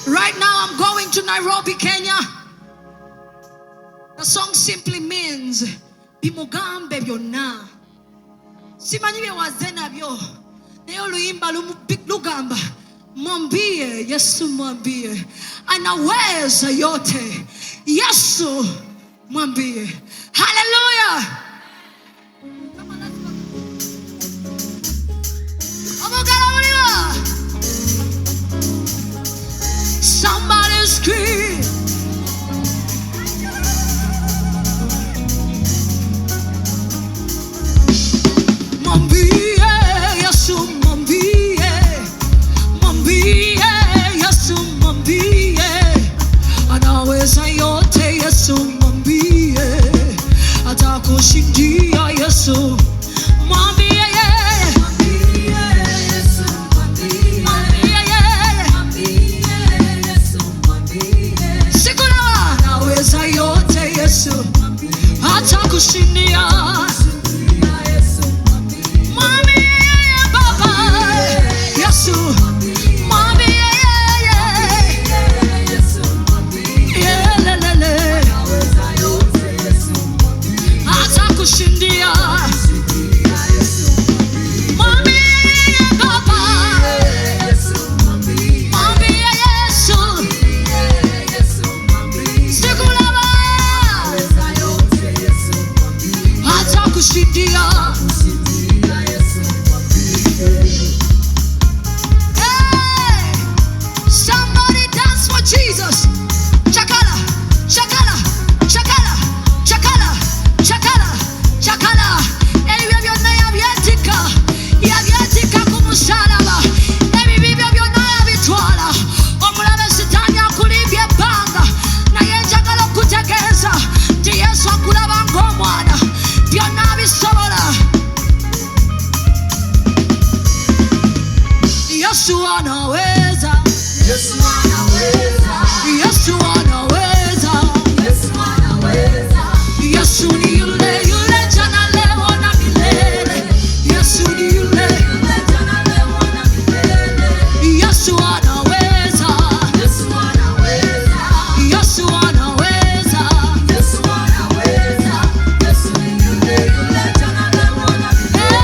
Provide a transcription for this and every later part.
Right now I'm going to Nairobi, Kenya. The song simply means bimugambe byonna. Simanyi bye wazena byo. Naye oluyimba lugamba Mwambiye, Yesu mwambiye. Anaweza yote. Yesu mwambiye. Hallelujah. Somebody scream. Mwambiye, Yesu mwambiye. Mwambiye, Yesu mwambiye. Anaweza yote, Yesu mwambiye. Atakushindia, Yesu mwambiye. Yesu atakushindia. Mwambie Baba, Yesu mwambie yeye, atakushindia. Somebody dance for Jesus. Chakala, chakala, chakala, chakala, chakala, chakala. Ebibyo byonna yabyetika, yabyetika ku musaraba. Ebibyo byonna yabitwala. Omulabe Sitaani akulimbye ebbanga, naye njagala okutegeeza nti Yesu akulaba ng'omwana. Byonna bisobola. Yesu anaweza. Yesu anaweza. Yesu anaweza. Yesu anaweza. Yesu ni yule yule jana leo na milele. Yesu ni yule yule jana leo na milele. Yesu anaweza. Yesu anaweza. Yesu anaweza. Yesu anaweza. Yesu ni yule yule jana leo na milele.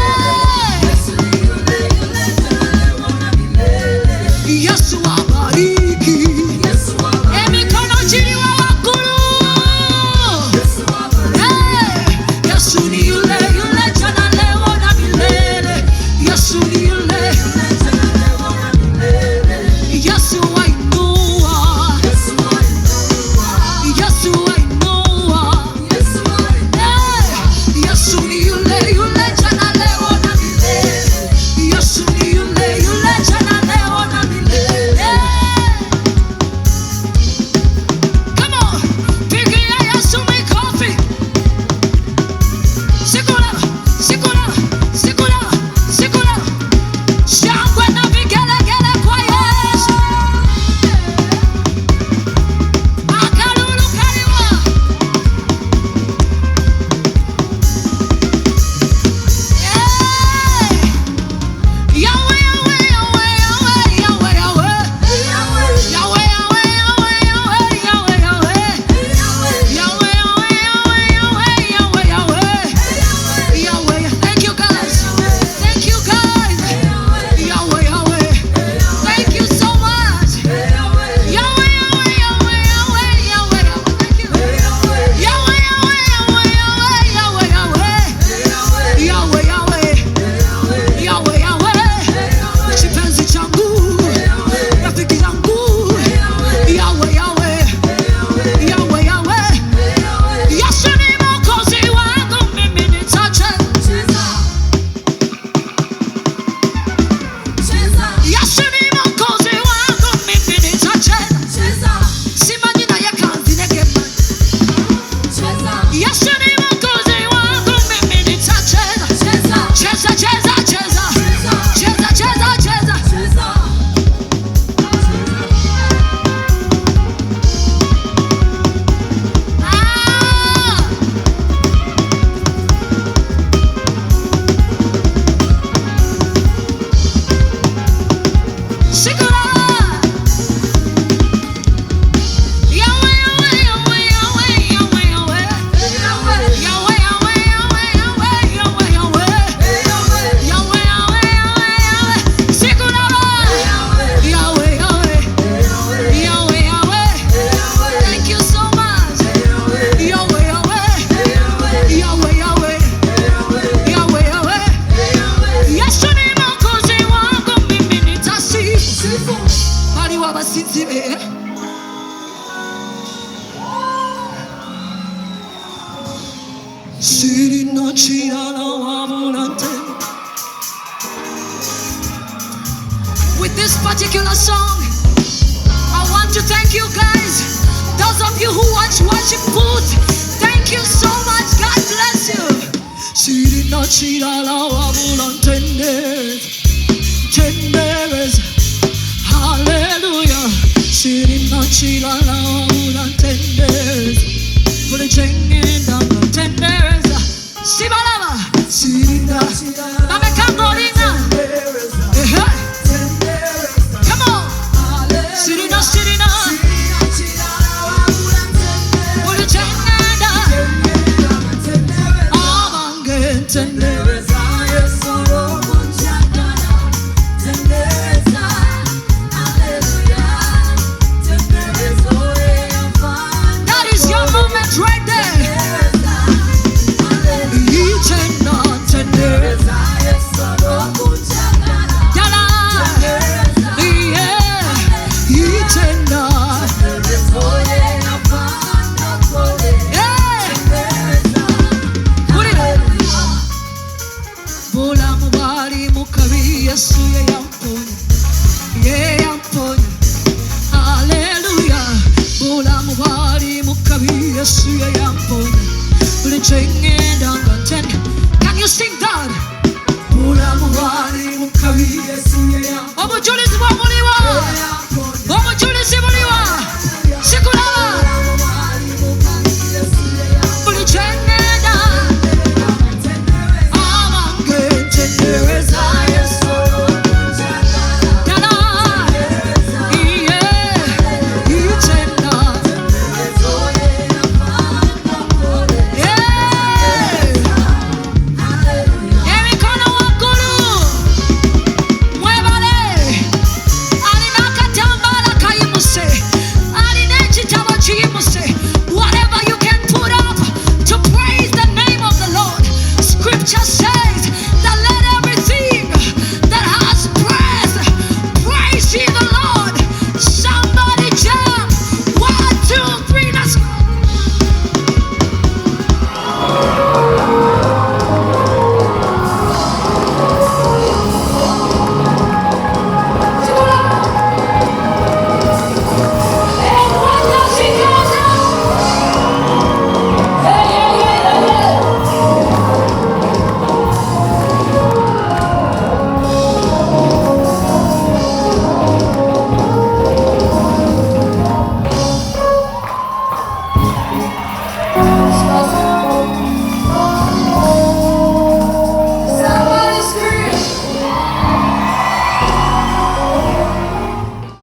Yesu ni yule yule jana leo na milele. Yesu abariki. Yesu abariki. Emikono chini wa wakulu. Yesu abariki. Yesu ni yule yule jana leo na milele. Yesu ni yule yule jana leo na milele. Yesu wainua. Yesu wainua. Yesu wainua. Yesu wainua. Yesu ni yule yule jana leo na milele. Yesu ni yule yule jana leo na milele. abasinzi be. Sirina chirana wabulante. With this particular song, I want to thank you guys. Those of you who watch worship booth, thank you so much. God bless you. Sirina chirana wabulante. Ntendereza. Hallelujah. Sirina chirana